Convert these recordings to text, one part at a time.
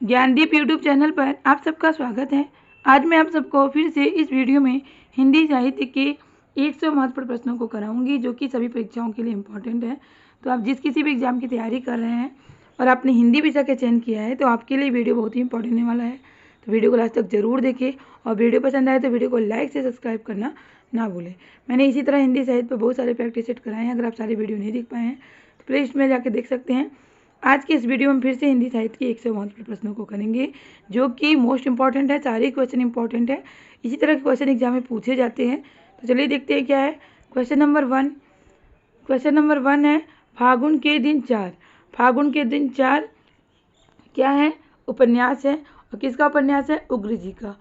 Gyandeep YouTube channel पर आप सबका स्वागत है। आज मैं आप सबको फिर से इस वीडियो में हिंदी साहित्य के 100 महत्वपूर्ण प्रश्नों को कराऊंगी, जो कि सभी परीक्षाओं के लिए इम्पोर्टेंट है। तो आप जिस किसी भी एग्जाम की तैयारी कर रहे हैं और आपने हिंदी विषय का चयन किया है, तो आपके लिए वीडियो बहुत ही इंपॉर्टेंट होने वाला है। तो वीडियो को लास्ट तक जरूर देखें और वीडियो पसंद आए तो वीडियो को लाइक से सब्सक्राइब करना ना भूलें। मैंने इसी तरह हिंदी साहित्य पर बहुत सारे प्रैक्टिस सेट कराए हैं। अगर आप सारे वीडियो नहीं देख पाए हैं तो प्ले लिस्ट में जाकर देख सकते हैं। आज के इस वीडियो में फिर से हिंदी साहित्य के 100 महत्वपूर्ण प्रश्नों को करेंगे, जो कि मोस्ट इंपॉर्टेंट है। सारे क्वेश्चन इंपॉर्टेंट है, इसी तरह के क्वेश्चन एग्जाम में पूछे जाते हैं। तो चलिए देखते हैं क्या है। क्वेश्चन नंबर वन है, फागुन के दिन 4। फागुन के दिन 4 क्या है? उपन्यास है। और किसका उपन्यास है? उग्र जी का,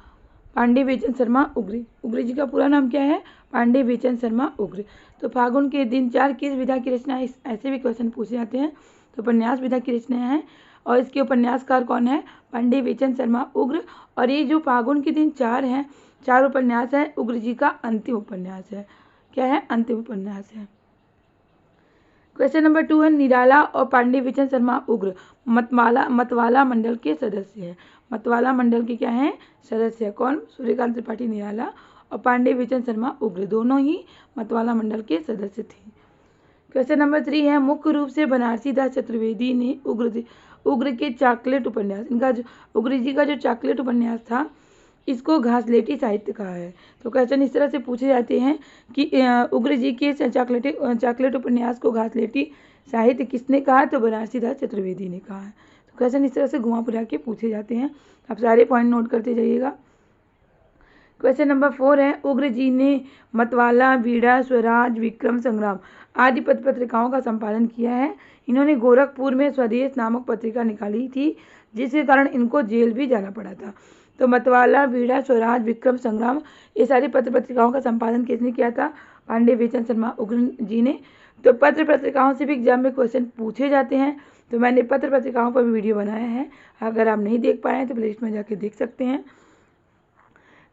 पांडे बेचन शर्मा उग्र। उग्र जी का पूरा नाम क्या है? पांडे बेचन शर्मा उग्र। तो फागुन के दिन 4 किस विधा की रचना है? ऐसे भी क्वेश्चन पूछे जाते हैं। तो उपन्यास विधा की रचना है और इसके उपन्यासकार कौन है? पांडे बेचन शर्मा उग्र। और ये जो फागुन के दिन 4 है, 4 उपन्यास है, उग्र जी का अंतिम उपन्यास है। क्या है? अंतिम उपन्यास है। क्वेश्चन नंबर 2 है, निराला और पांडे बेचन शर्मा उग्र मतवाला मंडल के सदस्य है। मतवाला मंडल के क्या है? सदस्य है। कौन? सूर्यकांत त्रिपाठी निराला और पांडे बेचन शर्मा उग्र, दोनों ही मतवाला मंडल के सदस्य थे। क्वेश्चन नंबर 3 है, मुख्य रूप से बनारसी दास चतुर्वेदी ने उग्र के चॉकलेट उपन्यास, इनका जो उग्र जी का जो चॉकलेट उपन्यास था, इसको घासलेटी साहित्य कहा है। तो क्वेश्चन इस तरह से पूछे जाते हैं कि उग्र जी के चॉकलेट उपन्यास को घासलेटी साहित्य किसने कहा? तो बनारसी दास चतुर्वेदी ने कहा है। तो क्वेश्चन इस तरह से घुमा फिरा के पूछे जाते हैं। आप सारे पॉइंट नोट करते जाइएगा। क्वेश्चन नंबर 4 है, उग्र जी ने मतवाला, बीड़ा, स्वराज, विक्रम संग्राम आदि पत्रिकाओं का संपादन किया है। इन्होंने गोरखपुर में स्वदेश नामक पत्रिका निकाली थी, जिसके कारण इनको जेल भी जाना पड़ा था। तो मतवाला, बीड़ा, स्वराज, विक्रम संग्राम, ये सारी पत्रिकाओं का संपादन किसने किया था? पांडे बेचन शर्मा उग्र जी ने। तो पत्रिकाओं से भी एग्जाम में क्वेश्चन पूछे जाते हैं। तो मैंने पत्रिकाओं पर भी वीडियो बनाया है, अगर आप नहीं देख पाए हैं तो प्लेलिस्ट में जाके देख सकते हैं।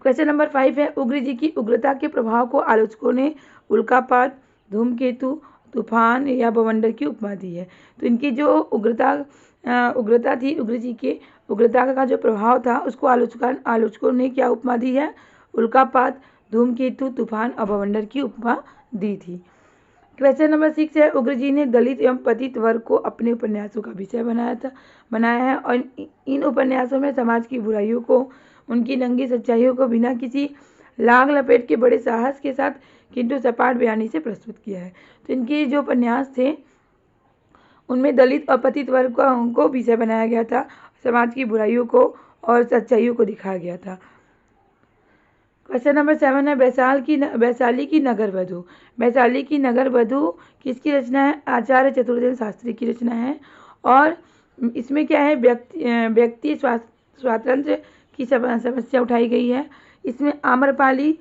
क्वेश्चन नंबर 5 है, उग्र जी की उग्रता के प्रभाव को आलोचकों ने उल्कापात, धूमकेतु, तूफान या बवंडर की उपमा दी है। तो इनकी जो उग्रता थी, उग्र जी के उग्रता का जो प्रभाव था, उसको आलोचकों ने क्या उपमा दी है? उल्कापात, धूमकेतु, तूफान और बवंडर की उपमा दी थी। क्वेश्चन नंबर 6 है, उग्र जी ने दलित एवं पतित वर्ग को अपने उपन्यासों का विषय बनाया है और इन उपन्यासों में समाज की बुराइयों को, उनकी नंगी सच्चाइयों को बिना किसी लाग लपेट के बड़े साहस के साथ किंतु सपाट बयानी से प्रस्तुत किया है। तो इनके जो उपन्यास थे, उनमें दलित और पतित वर्ग को विषय बनाया गया था, समाज की बुराइयों को और सच्चाइयों को दिखाया गया था। क्वेश्चन नंबर 7 है, वैशाली की नगर वधू। वैशाली की नगर वधू किसकी रचना है? आचार्य चतुर्सेन शास्त्री की रचना है। और इसमें क्या है? व्यक्ति स्वातंत्र्य की समस्या उठाई गई है। इसमें आम्रपाली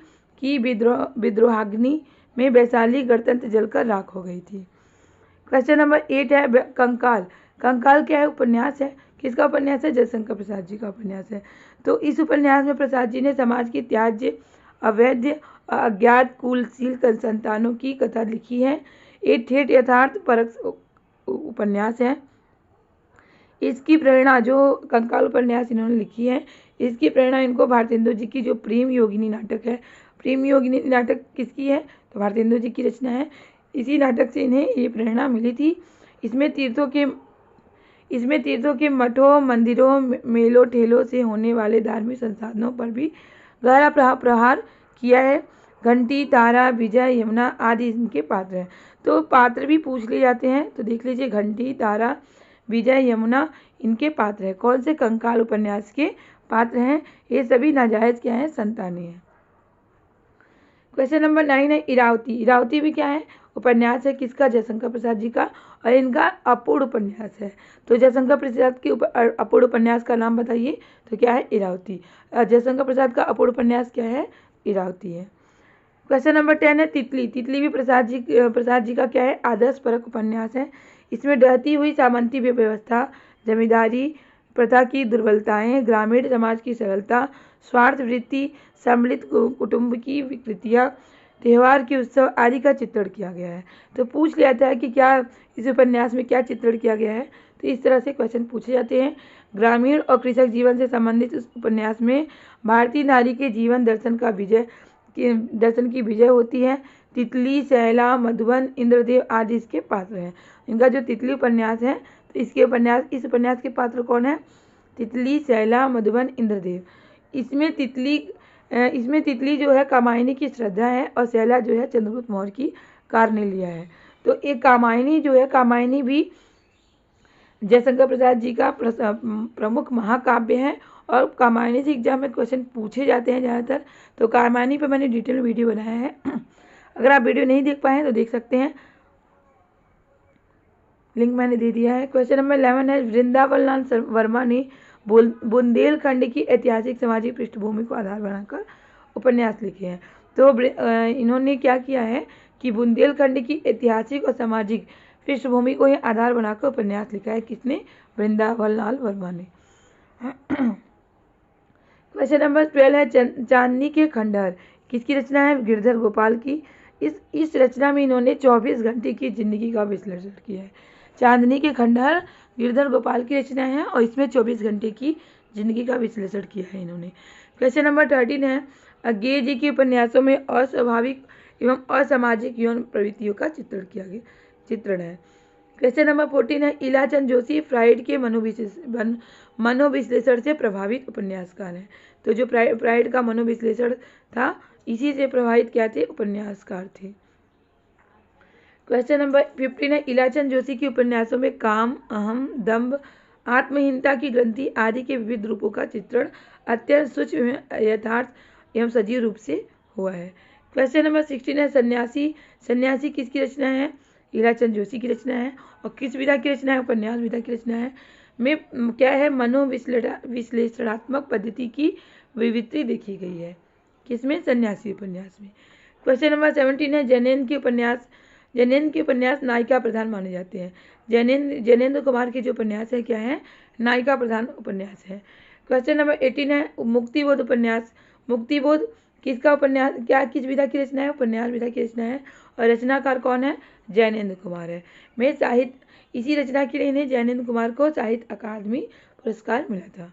की विद्रोहाग्नि में वैशाली गणतंत्र जलकर राख हो गई थी। क्वेश्चन नंबर 8 है, कंकाल। कंकाल क्या है? उपन्यास है। किसका उपन्यास है? जयशंकर प्रसाद जी का उपन्यास है। तो इस उपन्यास में प्रसाद जी ने समाज की त्याज्य, अवैध, अज्ञात, कुलशील संतानों की कथा लिखी है। एक ठेठ यथार्थ परक उपन्यास है। इसकी प्रेरणा, जो कंकाल उपन्यास इन्होंने लिखी है, इसकी प्रेरणा इनको भारतेंदु जी की जो प्रेम योगिनी नाटक है, प्रेम योगिनी नाटक किसकी है? तो भारतेंदु जी की रचना है। इसी नाटक से इन्हें ये प्रेरणा मिली थी। इसमें तीर्थों के मठों, मंदिरों, मेलों ठेलों से होने वाले धार्मिक संसाधनों पर भी गहरा प्रहार किया है। घंटी, तारा, विजय, यमुना आदि इनके पात्र हैं। तो पात्र भी पूछ लिए जाते हैं, तो देख लीजिए, घंटी, तारा, विजय, यमुना इनके पात्र हैं। कौन से? कंकाल उपन्यास के पात्र हैं। ये सभी नाजायज क्या है? संतानें हैं। क्वेश्चन नंबर 9 है, इरावती। इरावती भी क्या है? उपन्यास है। किसका? जयशंकर प्रसाद जी का, और इनका अपूर्ण उपन्यास है। तो जयशंकर प्रसाद के अपूर्ण उपन्यास का नाम बताइए। तो क्या है? इरावती। जयशंकर प्रसाद का अपूर्ण उपन्यास क्या है? इरावती है। क्वेश्चन नंबर 10 है, तितली। तितली भी प्रसाद जी का क्या है? आदर्श परक उपन्यास है। इसमें ढहती हुई सामंती व्यवस्था, जमींदारी प्रथा की दुर्बलताएं, ग्रामीण समाज की सरलता, स्वार्थ वृत्ति, सम्मिलित कुटुंब की विकृतियाँ, त्यौहार के उत्सव आदि का चित्रण किया गया है। तो पूछ लिया था कि क्या इस उपन्यास में क्या चित्रण किया गया है? तो इस तरह से क्वेश्चन पूछे जाते हैं। ग्रामीण और कृषक जीवन से संबंधित इस उपन्यास में भारतीय नारी के जीवन दर्शन की विजय होती है। तितली, शैला, मधुबन, इंद्रदेव आदि इसके पात्र हैं। इनका जो तितली उपन्यास है तो इस उपन्यास के पात्र कौन है? तितली, शैला, मधुबन, इंद्रदेव। इसमें तितली जो है कामायनी की श्रद्धा है और शैला जो है चंद्रगुप्त मौर्य की कार्नेलिया है। तो एक कामायनी जो है, कामायनी भी जयशंकर प्रसाद जी का प्रमुख महाकाव्य है और कामायनी से एग्जाम में क्वेश्चन पूछे जाते हैं ज़्यादातर। तो कामायनी पे मैंने डिटेल वीडियो बनाया है, अगर आप वीडियो नहीं देख पाए तो देख सकते हैं, लिंक मैंने दे दिया है। क्वेश्चन नंबर 11 है, वृंदावन लाल वर्मा ने बुंदेलखंड की ऐतिहासिक सामाजिक पृष्ठभूमि को आधार बनाकर उपन्यास लिखे हैं। तो इन्होंने क्या किया है कि बुंदेलखंड की ऐतिहासिक और सामाजिक पृष्ठभूमि को ही आधार बनाकर उपन्यास लिखा है। किसने? वृंदावन लाल वर्मा ने। क्वेश्चन नंबर 12 है, चांदनी के खंडहर किसकी रचना है? गिरधर गोपाल की। इस रचना में इन्होंने 24 घंटे की जिंदगी का विश्लेषण किया है। चांदनी के खंडहर गिरधर गोपाल की रचना है और इसमें 24 घंटे की जिंदगी का विश्लेषण किया है इन्होंने। क्वेश्चन नंबर 13 है, अज्ञेय जी के उपन्यासों में अस्वाभाविक एवं असामाजिक यौन प्रवृत्तियों का चित्रण है। क्वेश्चन नंबर 14 है, इलाचंद जोशी फ्राइड के मनोविश्लेषण से प्रभावित उपन्यासकार हैं। तो जो फ्राइड का मनोविश्लेषण था, इसी से प्रभावित क्या थे? उपन्यासकार थे। क्वेश्चन नंबर 15 है, इलाचंद जोशी के उपन्यासों में काम, अहम, दंभ, आत्महीनता की ग्रंथि आदि के विविध रूपों का चित्रण अत्यंत सूक्ष्म, यथार्थ एवं सजीव रूप से हुआ है। क्वेश्चन नंबर 16 है, सन्यासी किसकी रचना है? इलाचंद जोशी की रचना है। और किस विधा की रचना है? उपन्यास विधा की रचना है। में क्या है? मनोविश्लेषणात्मक पद्धति की विविधता देखी गई है। किसमें? सन्यासी उपन्यास में। क्वेश्चन नंबर 17 है, जैनेन्द्र के उपन्यास नायिका प्रधान माने जाते हैं। जैनेन्द्र कुमार के जो उपन्यास है क्या है? नायिका प्रधान उपन्यास है। क्वेश्चन नंबर 18 है, मुक्तिबोध उपन्यास। मुक्तिबोध किसका उपन्यास, किस विधा की रचना है? उपन्यास विधा की रचना है। और रचनाकार कौन है? जैनेन्द्र कुमार है। इसी रचना के लिए इन्हें जैनेन्द्र कुमार को साहित्य अकादमी पुरस्कार मिला था।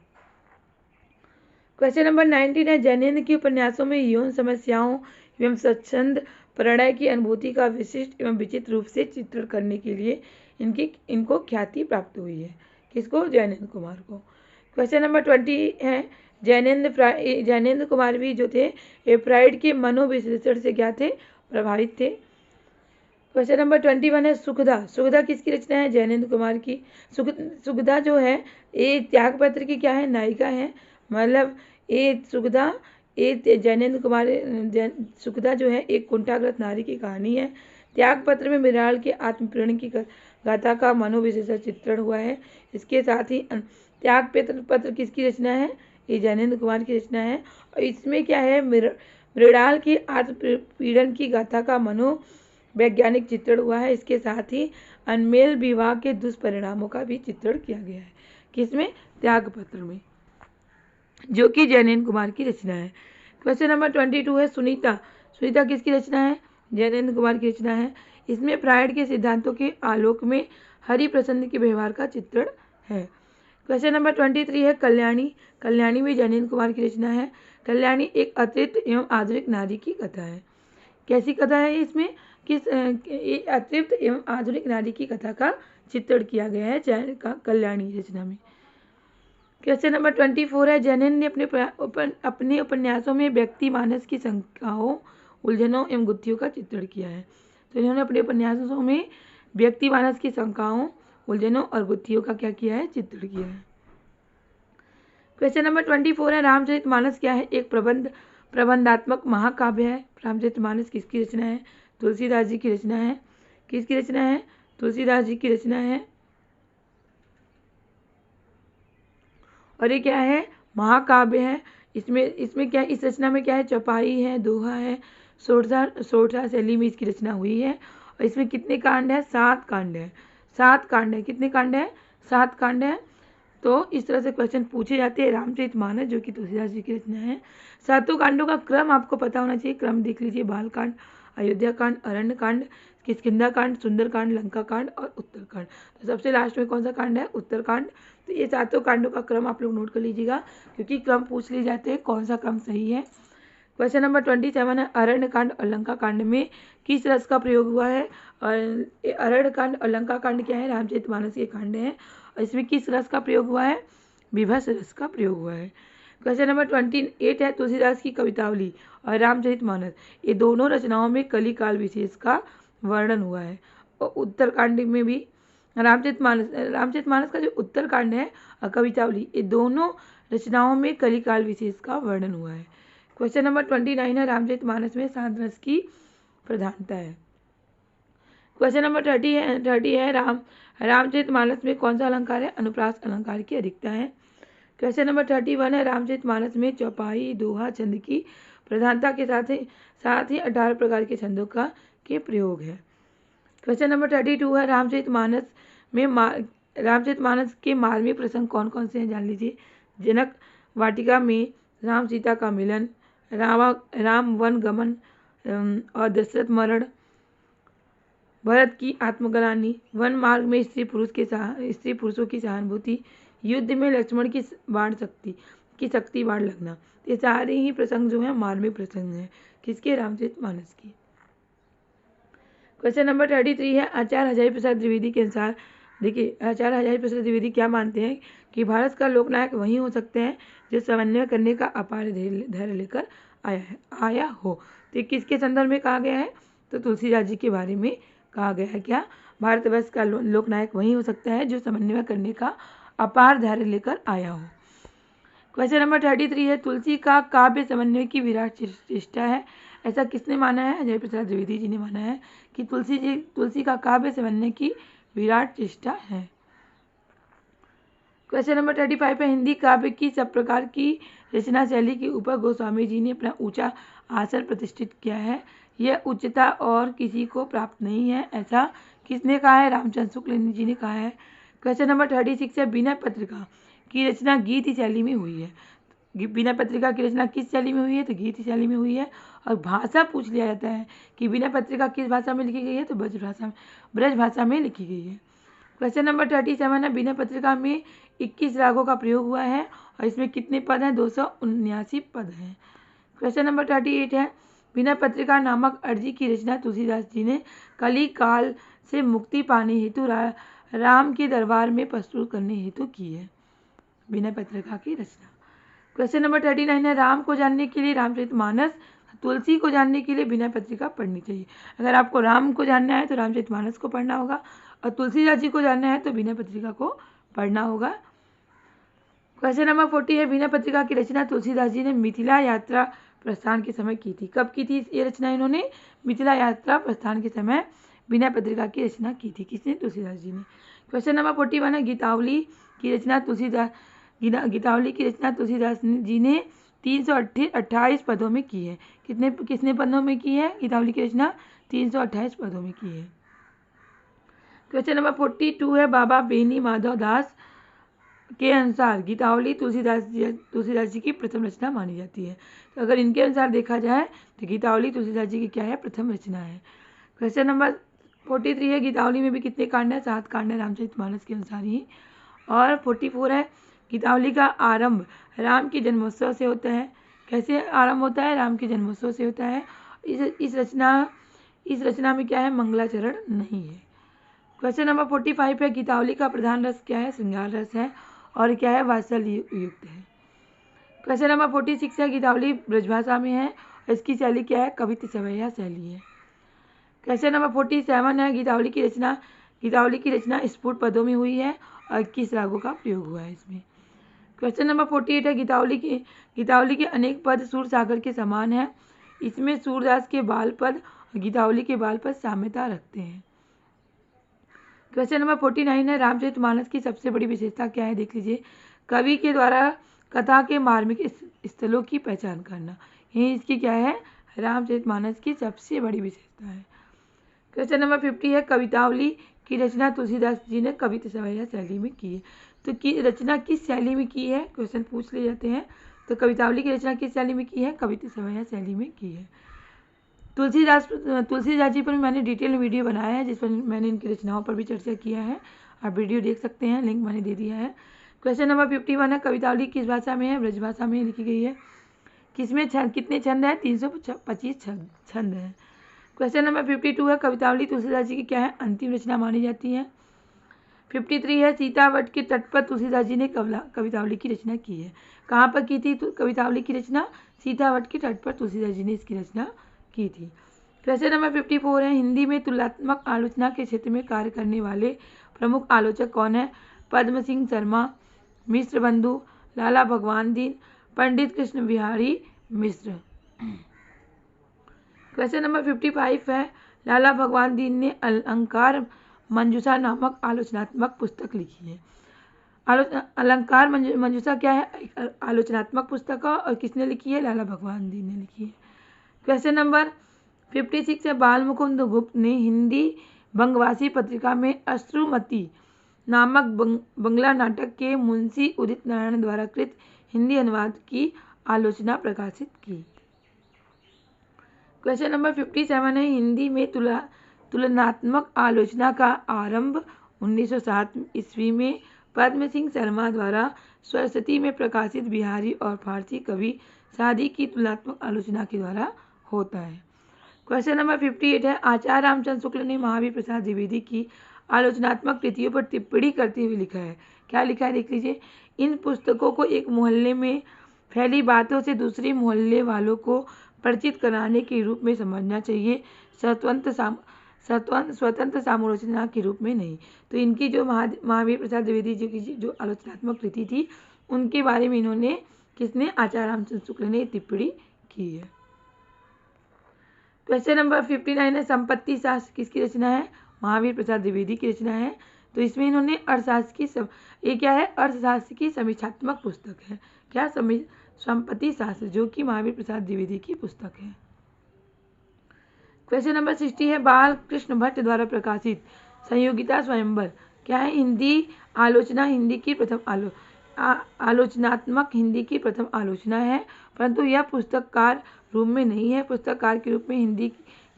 क्वेश्चन नंबर 19 है, जैनेन्द्र के उपन्यासों में यौन समस्याओं एवं स्वच्छंद प्रणय की अनुभूति का विशिष्ट एवं विचित्र रूप से चित्रण करने के लिए इनको ख्याति प्राप्त हुई है। किसको? जैनेन्द्र कुमार को। क्वेश्चन नंबर 20 है, जैनेन्द्र कुमार भी जो थे फ्राइड के मनोविश्लेषण से क्या थे? प्रभावित थे। क्वेश्चन नंबर 21 है, सुखदा किसकी रचना है? जैनेन्द्र कुमार की। सुखदा जो है ये त्यागपत्र की क्या है? नायिका है। मतलब सुखदा जो है एक कुंठाग्रस्त नारी की कहानी है। त्यागपत्र में मृणाल के आत्मप्रेरण की गाथा का मनोविश्लेषण चित्रण हुआ है। इसके साथ ही त्यागपत्र किसकी रचना है? ये जैनेन्द्र कुमार की रचना है। और इसमें क्या है? मृणाल की आत्मपीड़न की गाथा का मनोवैज्ञानिक चित्रण हुआ है। इसके साथ ही अनमेल विवाह के दुष्परिणामों का भी चित्रण किया गया है। किसमें? त्यागपत्र में, जो कि जैनेन्द्र कुमार की रचना है। क्वेश्चन नंबर 22 है, सुनीता किसकी रचना है? जैनेन्द्र कुमार की रचना है। इसमें फ्राइड के सिद्धांतों के आलोक में हरिप्रसन्न के व्यवहार का चित्रण है। क्वेश्चन नंबर 23 है, कल्याणी भी जैनेन्द्र कुमार की रचना है। कल्याणी एक अतिरिक्त एवं आधुनिक नारी की कथा है। कैसी कथा है? इसमें अतिरिक्त एवं आधुनिक नारी की कथा का चित्रण किया गया है कल्याणी रचना में। क्वेश्चन नंबर 24 है, जैनेन्द्र ने अपने उपन्यासों में व्यक्ति मानस की शंकाओं, उलझनों एवं गुत्थियों का चित्रण किया है। तो इन्होंने अपने उपन्यासों में व्यक्ति मानस की शंकाओं, उलझनों और गुत्थियों का क्या किया है? चित्रण किया है। क्वेश्चन नंबर 24 है, रामचरितमानस क्या है? एक प्रबंधात्मक महाकाव्य है। रामचरितमानस किसकी रचना है? तुलसीदास जी की रचना है। किसकी रचना है? तुलसीदास जी की रचना है। और ये क्या है? महाकाव्य है। इसमें क्या, इस रचना में क्या है? चौपाई है, दोहा है, सोठा शैली में इसकी रचना हुई है। और इसमें कितने कांड है? 7 कांड है। 7 कांड है। कितने कांड है? 7 कांड है। तो इस तरह से क्वेश्चन पूछे जाते हैं। रामचरितमानस जो कि तुलसीदास जी की रचना है। 7 कांडों का क्रम आपको पता होना चाहिए। क्रम देख लीजिए, बालकांड, अयोध्या कांड, अरण्य कांड, किष्किंधा कांड, सुंदरकांड, लंका कांड और उत्तरकांड। तो सबसे लास्ट में कौन सा कांड है? उत्तरकांड। तो ये सातों कांडों का क्रम आप लोग नोट कर लीजिएगा, क्योंकि क्रम पूछ लिए जाते हैं कौन सा क्रम सही है। क्वेश्चन नंबर 27 है, अरण्य कांड और लंका कांड में किस रस का प्रयोग हुआ है? और अरण्य कांड और लंका कांड क्या है? रामचरितमानस के कांड है, और इसमें किस रस का प्रयोग हुआ है? विभस रस का प्रयोग हुआ है। क्वेश्चन नंबर 28 है, तुलसीदास की कवितावली और रामचरितमानस ये दोनों रचनाओं में कली काल विशेष का वर्णन हुआ है। और उत्तरकांड में भी रामचरितमानस का जो उत्तरकांड है और कवितावली ये दोनों रचनाओं में कली काल विशेष का वर्णन हुआ है। क्वेश्चन नंबर 29 है, रामचरितमानस में शांत रस की प्रधानता है। क्वेश्चन नंबर 30 है, रामचरितमानस में कौन सा अलंकार है? अनुप्रास अलंकार की अधिकता है। क्वेश्चन नंबर 31 है, रामचरितमानस में चौपाई, दोहा, छंद की प्रधानता के साथ ही 18 प्रकार के छंदों के प्रयोग है। क्वेश्चन नंबर 32 है, रामचरितमानस के मार्मिक प्रसंग कौन कौन से हैं? जान लीजिए। जनक वाटिका में राम सीता का मिलन, राम वन गमन और दशरथ मरण, भरत की आत्मग्लानि, वन मार्ग में स्त्री पुरुषों की सहानुभूति, युद्ध में लक्ष्मण की शक्ति बाढ़ लगना। ये सारे ही प्रसंग जो है मार्मिक प्रसंग हैं। किसके? रामचरितमानस की। क्वेश्चन नंबर 33 है, आचार्य हजारी प्रसाद द्विवेदी के अनुसार, देखिए आचार्य हजारी प्रसाद द्विवेदी क्या मानते हैं कि भारत का लोकनायक वही हो सकते हैं जो समन्वय करने का अपार धैर्य लेकर आया हो। तो किसके संदर्भ में कहा गया है? तो तुलसीदास जी के बारे में कहा गया है। क्या? भारतवर्ष का लोकनायक वही हो सकता है जो समन्वय करने का अपार धैर्य लेकर आया हो। क्वेश्चन नंबर 33 है, तुलसी का काव्य समन्वय की विराट चेष्टा है। ऐसा किसने माना है? हजारी प्रसाद द्विवेदी जी ने माना है कि तुलसी का काव्य समन्वय की विराट चेष्टा है। क्वेश्चन नंबर 35 है, हिंदी काव्य की सब प्रकार की रचना शैली के ऊपर गोस्वामी जी ने अपना ऊंचा आसन प्रतिष्ठित किया है। यह उच्चता और किसी को प्राप्त नहीं है। ऐसा किसने कहा है? रामचंद्र शुक्ल जी ने कहा है। क्वेश्चन नंबर 36 है, बिना पत्रिका की रचना गीत शैली में हुई है। बिना पत्रिका की रचना किस शैली में हुई है? तो गीत शैली में हुई है। और भाषा पूछ लिया जाता है कि बिना पत्रिका किस भाषा में लिखी गई है? तो ब्रज भाषा में लिखी गई है। क्वेश्चन नंबर 37 है, बिना पत्रिका में 21 रागों का प्रयोग हुआ है और इसमें कितने पद हैं? 279 पद हैं। क्वेश्चन नंबर 38 है, बिना पत्रिका नामक अर्जी की रचना तुलसीदास जी ने कली काल से मुक्ति पाने हेतु राम के दरबार में प्रस्तुत करने हेतु की है। बिना पत्रिका की रचना। क्वेश्चन नंबर 39 है, राम को जानने के लिए रामचरितमानस, तुलसी को जानने के लिए बिना पत्रिका पढ़नी चाहिए। अगर आपको राम को जानना है तो रामचरितमानस को पढ़ना होगा, और तुलसीदास जी को जानना है तो बिना पत्रिका को पढ़ना होगा। क्वेश्चन नंबर 40 है, बिना पत्रिका की रचना तुलसीदास जी ने मिथिला यात्रा प्रस्थान के समय की थी। कब की थी ये रचना? इन्होंने मिथिला यात्रा प्रस्थान के समय बिना पत्रिका की रचना की थी। किसने? तुलसीदास जी ने। क्वेश्चन नंबर 41 है, गीतावली की रचना तुलसीदास जी ने 328 पदों में की है। कितने पदों में की है गीतावली की रचना? 328 पदों में की है। क्वेश्चन नंबर 42 है, बाबा बेनी माधव दास के अनुसार गीतावली तुलसीदास जी की प्रथम रचना मानी जाती है। तो अगर इनके अनुसार देखा जाए तो गीतावली तुलसीदास जी की क्या है? प्रथम रचना है। क्वेश्चन नंबर 43 है, गीतावली में भी कितने कांड है? 7 कांड है रामचरितमानस के अनुसार ही। और 44 है, गीतावली का आरंभ राम के जन्मोत्सव से होता है। कैसे आरंभ होता है? राम के जन्मोत्सव से होता है। इस रचना में क्या है? मंगलाचरण नहीं है। क्वेश्चन नंबर 45 है, गीतावली का प्रधान रस क्या है? श्रृंगार रस है, और क्या है? वात्सल्य युक्त है। क्वेश्चन नंबर 46 है, गीतावली ब्रजभाषा में है, इसकी शैली क्या है? कवित्त सवैया शैली है। क्वेश्चन नंबर 47 है, गीतावली की रचना स्फुट पदों में हुई है और किस रागों का प्रयोग हुआ है इसमें। क्वेश्चन नंबर 48 है, गीतावली के अनेक पद सूर सागर के समान है। इसमें सूरदास के बाल पद और गीतावली के बाल पद साम्यता रखते हैं। क्वेश्चन नंबर 49 है, रामचरितमानस की सबसे बड़ी विशेषता क्या है? देख लीजिए। कवि के द्वारा कथा के मार्मिक स्थलों की पहचान करना, यही इसकी क्या है? रामचरितमानस की सबसे बड़ी विशेषता है। क्वेश्चन नंबर 50 है, कवितावली की रचना तुलसीदास जी ने कवित्त सवैया शैली में की है। तो रचना किस शैली में की है? क्वेश्चन पूछ लिए जाते हैं। तो कवितावली की रचना किस शैली में की है? कवित्त सवैया शैली में की है। तुलसीदास जी पर मैंने डिटेल वीडियो बनाया है, जिस पर मैंने इनकी रचनाओं पर भी चर्चा किया है। आप वीडियो देख सकते हैं, लिंक मैंने दे दिया है। क्वेश्चन नंबर 51 है, कवितावली किस भाषा में है? ब्रज भाषा में लिखी गई है। किसमें कितने छंद है? 325 छंद है। क्वेश्चन नंबर 52 है, कवितावली तुलसीदास जी की क्या है? अंतिम रचना मानी जाती है। 53 है, सीतावट के तट पर तुलसीदास जी ने कवितावली की रचना की है। कहाँ पर की थी कवितावली की रचना? सीतावट के तट पर तुलसीदास जी ने इसकी रचना की थी। क्वेश्चन नंबर 54 है, हिंदी में तुलनात्मक आलोचना के क्षेत्र में कार्य करने वाले प्रमुख आलोचक कौन है? पद्म सिंह शर्मा, मिश्र बंधु, लाला भगवान दीन, पंडित कृष्ण बिहारी मिश्र। क्वेश्चन नंबर 55 है, लाला भगवान दीन ने अलंकार मंजूषा नामक आलोचनात्मक पुस्तक लिखी है। अलंकार मंजूषा क्या है? आलोचनात्मक पुस्तक और किसने लिखी है? लाला भगवान दीन ने लिखी है। क्वेश्चन नंबर 56 है, बाल मुकुंद गुप्त ने हिंदी बंगवासी पत्रिका में अश्रुमती नामक बंगला नाटक के मुंशी उदित नारायण द्वारा कृत हिंदी अनुवाद की आलोचना प्रकाशित की। क्वेश्चन नंबर 57 है, हिंदी में तुलनात्मक आलोचना का आरंभ 1907 ईस्वी में पद्म सिंह शर्मा द्वारा सरस्वती में प्रकाशित बिहारी और फारसी कवि सादी की तुलनात्मक आलोचना के द्वारा होता है। क्वेश्चन नंबर 58 है, आचार्य रामचंद्र शुक्ल ने महावीर प्रसाद द्विवेदी की आलोचनात्मक कृतियों पर टिप्पणी करते हुए लिखा है। क्या लिखा है देख लीजिए। इन पुस्तकों को एक मोहल्ले में फैली बातों से दूसरे मोहल्ले वालों को परिचित कराने के रूप में समझना चाहिए, स्वतंत्र सामोलोचना के रूप में नहीं। तो इनकी जो महावीर प्रसाद द्विवेदी जी की जो आलोचनात्मक कृति थी, उनके बारे में इन्होंने किसने? आचार्य रामचंद्र शुक्ल ने टिप्पणी की है। क्वेश्चन नंबर 59 है, संपत्ति शास्त्र किसकी रचना है? महावीर प्रसाद द्विवेदी की रचना है। तो इसमें इन्होंने अर्थशास्त्र की ये क्या है? अर्थशास्त्र की समीक्षात्मक पुस्तक है। क्या? संपत्ति शास्त्र, जो कि महावीर प्रसाद द्विवेदी की पुस्तक है। क्वेश्चन नंबर 60 है, बाल कृष्ण भट्ट द्वारा प्रकाशित संयोगिता स्वयंवर क्या है? हिंदी आलोचना हिंदी की प्रथम आलोचनात्मक हिंदी की प्रथम आलोचना है, परंतु यह पुस्तककार रूप में नहीं है। पुस्तककार के रूप में हिंदी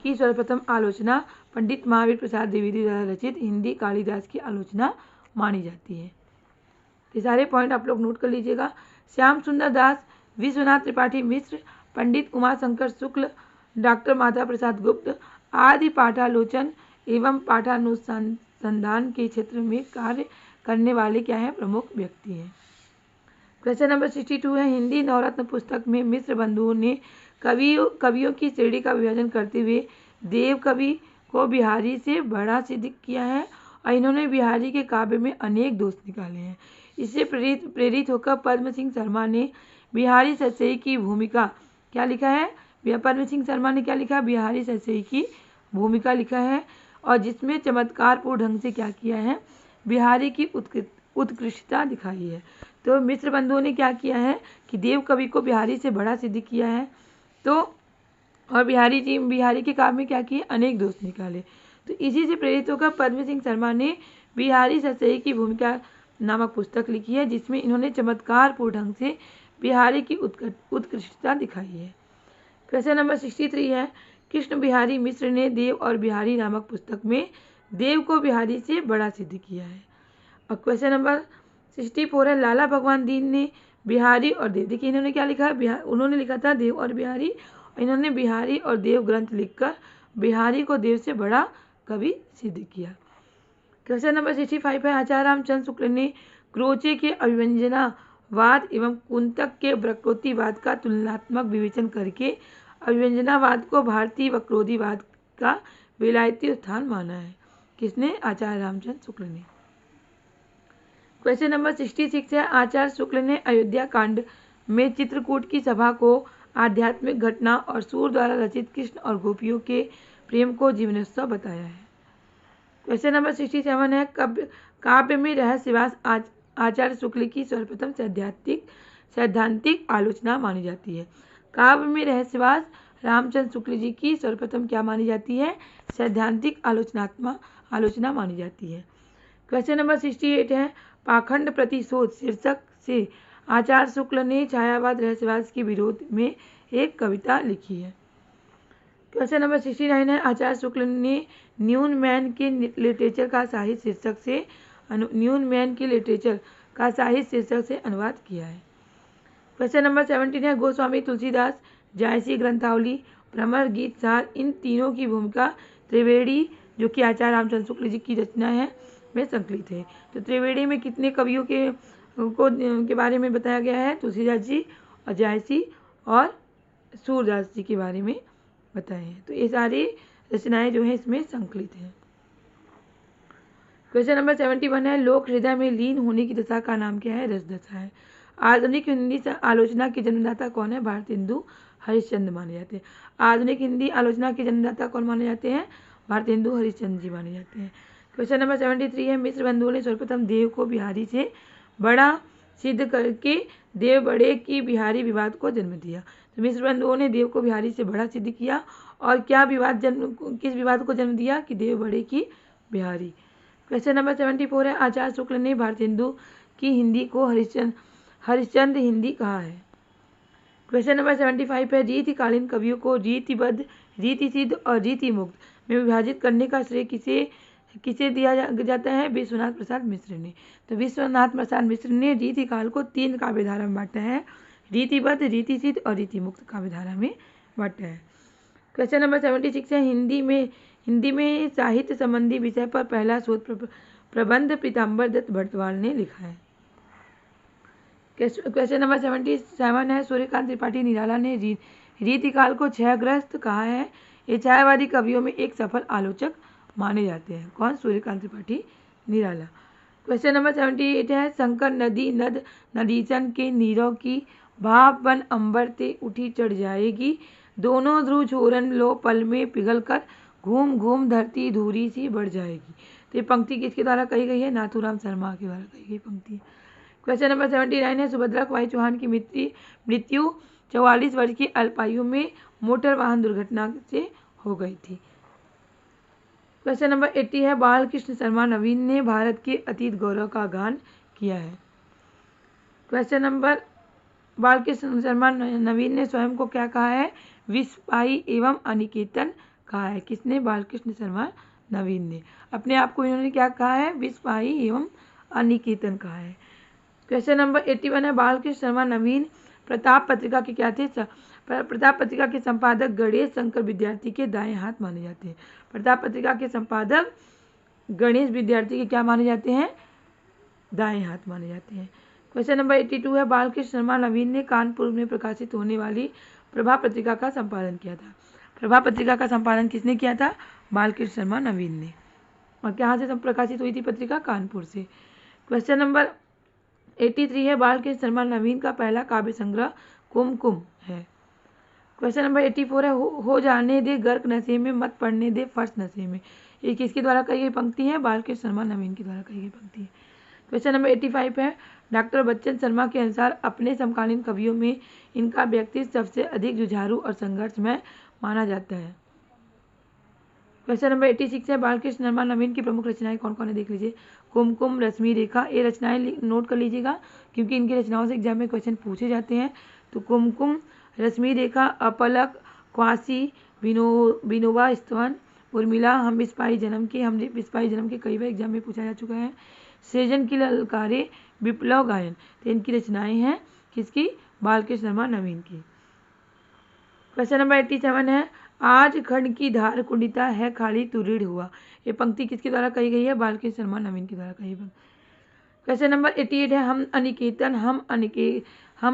की सर्वप्रथम आलोचना पंडित महावीर प्रसाद द्विवेदी द्वारा रचित हिंदी कालिदास की आलोचना मानी जाती है। ये सारे पॉइंट आप लोग नोट कर लीजिएगा। श्याम सुंदर दास, विश्वनाथ त्रिपाठी मिश्र, पंडित उमाशंकर शुक्ल, डॉक्टर माता प्रसाद गुप्त आदि पाठालोचन एवं पाठानुसंधान के क्षेत्र में कार्य करने वाले क्या है? प्रमुख व्यक्ति हैं। क्वेश्चन नंबर 62 है, हिंदी नवरत्न पुस्तक में मिश्र बंधुओं ने कवियों की श्रेणी का विभाजन करते हुए देव कवि को बिहारी से बड़ा सिद्ध किया है और इन्होंने बिहारी के काव्य में अनेक दोष निकाले हैं। इससे प्रेरित होकर पद्म सिंह शर्मा ने बिहारी सतसई की भूमिका क्या लिखा है? पद्म सिंह शर्मा ने क्या लिखा? बिहारी सतसई की भूमिका लिखा है, और जिसमें चमत्कारपूर्ण ढंग से क्या किया है? बिहारी की उत्कृष्टता दिखाई है। तो मिश्र बंधुओं ने क्या किया है कि देव कवि को बिहारी से बड़ा सिद्ध किया है। तो और बिहारी के काव्य में क्या किए? अनेक दोष निकाले। तो इसी से प्रेरित होकर पद्म सिंह शर्मा ने बिहारी सतसई की भूमिका नामक पुस्तक लिखी है, जिसमें इन्होंने चमत्कारपूर्ण ढंग से बिहारी की उत्कृष्टता दिखाई है। क्वेश्चन नंबर 63 है, कृष्ण बिहारी मिश्र ने देव और बिहारी नामक पुस्तक में देव को बिहारी से बड़ा सिद्ध किया है। और क्वेश्चन नंबर 64 है, लाला भगवान दीन ने बिहारी और देव, देखिए इन्होंने क्या लिखा है? उन्होंने लिखा था देव और बिहारी, और इन्होंने बिहारी और देव ग्रंथ लिखकर बिहारी को देव से बड़ा कवि सिद्ध किया। क्वेश्चन नंबर 65 है, आचार्य रामचंद्र शुक्ल ने क्रोचे के अभिव्यंजनावाद एवं कुंतक के वक्रोक्तिवाद का तुलनात्मक विवेचन करके अभिव्यंजनावाद को भारतीय वक्रोक्तिवाद का विलायती स्थान माना है। किसने? आचार्य रामचंद्र शुक्ल ने। क्वेश्चन नंबर 66 है, आचार्य शुक्ल ने अयोध्या कांड में चित्रकूट की सभा को आध्यात्मिक घटना और सूर द्वारा रचित कृष्ण और गोपियों के प्रेम को जीवनोत्सव बताया है। क्वेश्चन नंबर 67 है, काव्य में रहस्यवास आचार्य शुक्ल की सर्वप्रथम सैद्धांतिक आलोचना मानी जाती है। काव्य में रहस्यवास रामचंद्र शुक्ल जी की सर्वप्रथम क्या मानी जाती है? सैद्धांतिक आलोचना मानी जाती है। क्वेश्चन नंबर 68 है, पाखंड प्रतिशोध शीर्षक से आचार्य शुक्ल ने छायावाद रहस्यवाद के विरोध में एक कविता लिखी है। क्वेश्चन नंबर 69 है, आचार्य शुक्ल ने न्यूनमैन के लिटरेचर का साहित्य शीर्षक से न्यूनमैन के लिटरेचर का साहित्य शीर्षक से अनुवाद किया है। क्वेश्चन नंबर 17 है, गोस्वामी तुलसीदास, जायसी ग्रंथावली, भ्रमर, गीत सार, इन तीनों की भूमिका त्रिवेणी जो कि आचार्य रामचंद्र शुक्ल जी की रचना है में संकलित है। तो त्रिवेणी में कितने कवियों के बारे में बताया गया है? तुलसीदास जी और जायसी और सूरदास जी के बारे में बताए हैं। तो ये सारी रचनाएं जो है इसमें संकलित हैं। क्वेश्चन नंबर 71 है, लोक हृदय में लीन होने की दशा का नाम क्या है? रस दशा है। आधुनिक हिंदी आलोचना के जन्मदाता कौन है? भारतेंदु हरिश्चंद्र माने जाते हैं। आधुनिक हिंदी आलोचना के जन्मदाता कौन माने जाते हैं? भारतेंदु हरिश्चंद्र जी माने जाते हैं। क्वेश्चन नंबर 73 है, मिश्र बंधुओं ने सर्वप्रथम देव को बिहारी से बड़ा सिद्ध करके देव बड़े की बिहारी विवाद को जन्म दिया। तो मिश्र बंधुओं ने देव को बिहारी से बड़ा सिद्ध किया और क्या किस विवाद को जन्म दिया? कि देव बड़े की बिहारी। क्वेश्चन नंबर 74 है, आचार्य शुक्ल ने भारतेंदु की हिंदी को हरिश्चंद्र हिंदी कहा है। क्वेश्चन नंबर 75 है, रीतिकालीन कवियों को रीतिबद्ध, रीतिसिद्ध और रीतिमुक्त में विभाजित करने का श्रेय किसे दिया जाता है? विश्वनाथ प्रसाद मिश्र ने। तो विश्वनाथ प्रसाद मिश्र ने रीतिकाल को 3 काव्यधारा में बांटा है, रीतिबद्ध, रीतिसिद्ध और रीतिमुक्त काव्यधारा में बांटा है। क्वेश्चन नंबर 76 है, हिंदी में साहित्य संबंधी विषय पर पहला शोध प्रबंध पीताम्बर दत्त भटवाल ने लिखा है। क्वेश्चन नंबर 77 है, सूर्यकांत त्रिपाठी निराला ने रीतिकाल को क्षयग्रस्त कहा है। ये छायावादी कवियों में एक सफल आलोचक माने जाते हैं। कौन? सूर्यकांत त्रिपाठी निराला। क्वेश्चन नंबर 78 है, शंकर नदी नद नदीचन के नीरों की भाप बन अंबर ते उठी चढ़ जाएगी, दोनों ध्रुव छोरन लो पल में पिघल कर घूम घूम धरती धूरी सी बढ़ जाएगी। तो ये पंक्ति किसके द्वारा कही गई है? नाथूराम शर्मा के द्वारा कही गई पंक्ति। क्वेश्चन नंबर 79 है, सुभद्रा कुमारी चौहान की मृत्यु 44 वर्ष की अल्पायु में मोटर वाहन दुर्घटना से हो गई थी। क्वेश्चन नंबर 80 है, बालकृष्ण शर्मा नवीन ने भारत के अतीत गौरव का गान किया है। क्वेश्चन नंबर, बालकृष्ण शर्मा नवीन ने स्वयं को क्या कहा है? विस्पाई एवं अनिकेतन कहा है। किसने? बालकृष्ण शर्मा नवीन ने। अपने आप को इन्होंने क्या कहा है? विस्पाई एवं अनिकेतन कहा है। क्वेश्चन नंबर 81 है, बालकृष्ण शर्मा नवीन प्रताप पत्रिका के क्या थे? प्रताप पत्रिका के संपादक गणेश शंकर विद्यार्थी के दाएं हाथ माने जाते हैं। प्रताप पत्रिका के संपादक गणेश विद्यार्थी के क्या माने जाते हैं? दाएं हाथ माने जाते हैं। क्वेश्चन नंबर 82 है, बालकृष्ण शर्मा नवीन ने कानपुर में प्रकाशित होने वाली प्रभा पत्रिका का संपादन किया था। प्रभा पत्रिका का संपादन किसने किया था? बालकृष्ण शर्मा नवीन ने। और कहाँ से प्रकाशित हुई थी पत्रिका? कानपुर से। क्वेश्चन नंबर 83 है, बालकृष्ण शर्मा नवीन का पहला काव्य संग्रह कुमकुम है। क्वेश्चन नंबर 84 है, हो जाने दे गर्क नशे में मत पड़ने दे फर्श नशे में। ये किसके द्वारा कही गई पंक्ति है? बालकृष्ण शर्मा नवीन के द्वारा कही गई पंक्ति है। क्वेश्चन नंबर 85 है, डॉक्टर बच्चन शर्मा के अनुसार अपने समकालीन कवियों में इनका व्यक्तित्व सबसे अधिक जुझारू और संघर्षमय माना जाता है। क्वेश्चन नंबर 86 है, बालकृष्ण शर्मा नवीन की प्रमुख रचनाएं कौन कौन है? देख लीजिए, कुमकुम, रश्मि रेखा। ये रचनाएं नोट कर लीजिएगा क्योंकि इनकी रचनाओं से एग्जाम में क्वेश्चन पूछे जाते हैं। तो कुमकुम, रश्मि रेखा, अपलक, क्वासी, विनोबा स्तवन, उर्मिला, हम विस्पाई जन्म के कई बार एग्जाम में पूछा जा चुका है। सृजन की ललकारे, विप्लव गायन। तो इनकी रचनाएं हैं किसकी? बालकृष्ण शर्मा नवीन की। क्वेश्चन नंबर 87 है, आज खंड की धार कुंडिता है खाली तू ऋण हुआ। ये पंक्ति किसके द्वारा कही गई है? बालकृष्ण शर्मा नवीन के द्वारा कही गई। क्वेश्चन नंबर 88 है, हम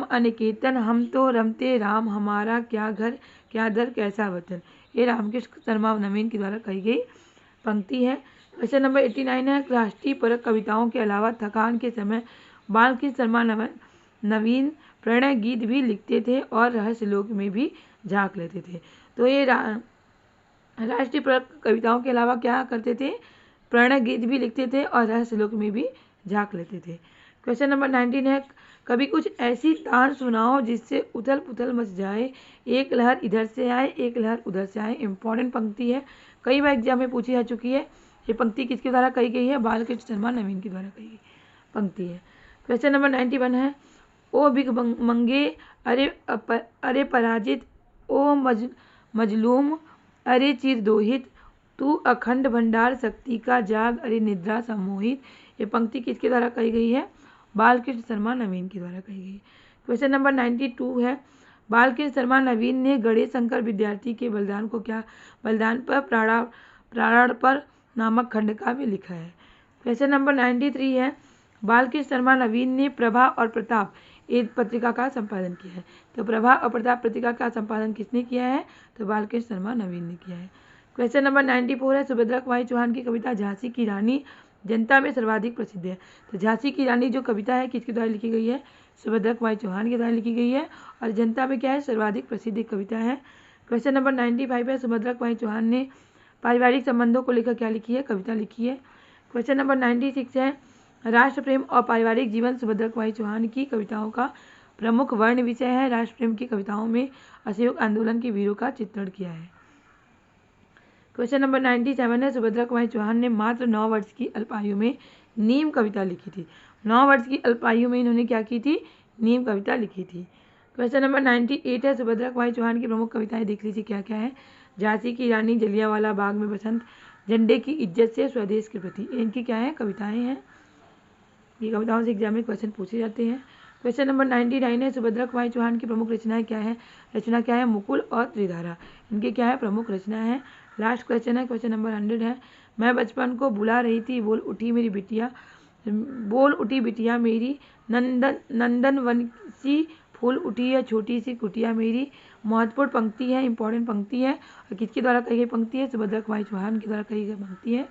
अनिकेतन हम तो रमते राम, हमारा क्या घर क्या दर कैसा वतन। ये रामकृष्ण शर्मा नवीन के द्वारा कही गई पंक्ति है। क्वेश्चन नंबर 89 है, राष्ट्रीय परक कविताओं के अलावा थकान के समय बालकृष्ण शर्मा नवीन प्रणय गीत भी लिखते थे और रहस्य लोक में भी झांक लेते थे। तो ये राष्ट्रीय परक कविताओं के अलावा क्या करते थे? प्रणय गीत भी लिखते थे और रहस्य लोक में भी झांक लेते थे। क्वेश्चन नंबर 19 है, कभी कुछ ऐसी तान सुनाओ जिससे उथल पुथल मच जाए, एक लहर इधर से आए एक लहर उधर से आए। इंपॉर्टेंट पंक्ति है, कई बार एग्जाम में पूछी जा चुकी है। ये पंक्ति किसके द्वारा कही गई है? बालकृष्ण शर्मा नवीन के द्वारा कही गई पंक्ति है। क्वेश्चन नंबर 91 है, ओ बिग मंगे अरे पराजित, ओ मजलूम अरे चिर दोहित, तू अखंड भंडार शक्ति का जाग, अरे निद्रा सम्मोहित। ये पंक्ति किसके द्वारा कही गई है? बालकृष्ण शर्मा नवीन के द्वारा कही गई। क्वेश्चन नंबर 92 है, बालकृष्ण शर्मा नवीन ने गणेश शंकर विद्यार्थी के बलिदान को क्या बलिदान पर प्राण पर नामक खंड काव्य लिखा है? क्वेश्चन नंबर 93 है, बालकृष्ण शर्मा नवीन ने प्रभा और प्रताप एक पत्रिका का संपादन किया है। तो प्रभा और प्रताप पत्रिका का संपादन किसने किया है? तो बालकृष्ण शर्मा नवीन ने किया है। क्वेश्चन नंबर 94 है, सुभद्रा कुमारी चौहान की कविता झांसी की रानी जनता में सर्वाधिक प्रसिद्ध है। तो झांसी की रानी जो कविता है किसके द्वारा लिखी गई है? सुभद्रा कुमारी चौहान के द्वारा लिखी गई है और जनता में क्या है? सर्वाधिक प्रसिद्ध कविता है। क्वेश्चन नंबर 95 है, सुभद्रा कुमारी चौहान ने पारिवारिक संबंधों को लेकर क्या लिखी है? कविता लिखी है। क्वेश्चन नंबर 96 है, राष्ट्र प्रेम और पारिवारिक जीवन सुभद्रा कुमारी चौहान की कविताओं का प्रमुख वर्ण विषय है। राष्ट्र प्रेम की कविताओं में असहयोग आंदोलन के वीरों का चित्रण किया है। क्वेश्चन नंबर 97 है, सुभद्रा कुमारी चौहान ने मात्र 9 वर्ष की अल्पायु में नीम कविता लिखी थी। 9 वर्ष की अल्पायु में इन्होंने क्या की थी? नीम कविता लिखी थी। क्वेश्चन नंबर 98 है, सुभद्रा कुमारी चौहान की प्रमुख कविताएं देख लीजिए क्या क्या है। झांसी की रानी, जलियांवाला बाग में बसंत, झंडे की इज्जत से, स्वदेश के प्रति, इनकी क्या है? कविताएं हैं। ये कविताओं से एग्जाम में क्वेश्चन पूछे जाते हैं। क्वेश्चन नंबर 99 है, सुभद्रा कुमारी चौहान की प्रमुख रचनाएं क्या है? रचना क्या है? मुकुल और त्रिधारा, इनके क्या है? प्रमुख रचना है। लास्ट क्वेश्चन है, क्वेश्चन नंबर 100 है, मैं बचपन को बुला रही थी, बोल उठी बिटिया मेरी, नंदन वन सी फूल उठी है छोटी सी कुटिया मेरी। महत्वपूर्ण पंक्ति है, इंपॉर्टेंट पंक्ति है और किसके द्वारा कही गई पंक्ति है? सुभद्रा कुमारी चौहान के द्वारा कही गई पंक्ति है।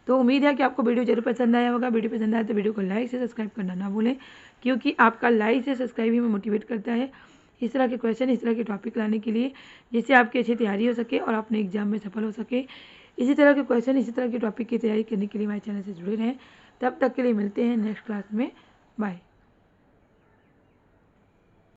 तो उम्मीद है कि आपको वीडियो जरूर पसंद आया होगा। वीडियो पसंद आया तो वीडियो को लाइक से सब्सक्राइब करना ना भूलें, क्योंकि आपका लाइक से सब्सक्राइब ही हमें मोटिवेट करता है इस तरह के क्वेश्चन, इस तरह के टॉपिक लाने के लिए, जिससे आपकी अच्छी तैयारी हो सके और अपने एग्जाम में सफल हो सके। इसी तरह के क्वेश्चन, इसी तरह के टॉपिक की तैयारी करने के लिए हमारे चैनल से जुड़े रहें। तब तक के लिए मिलते हैं नेक्स्ट क्लास में। बाय।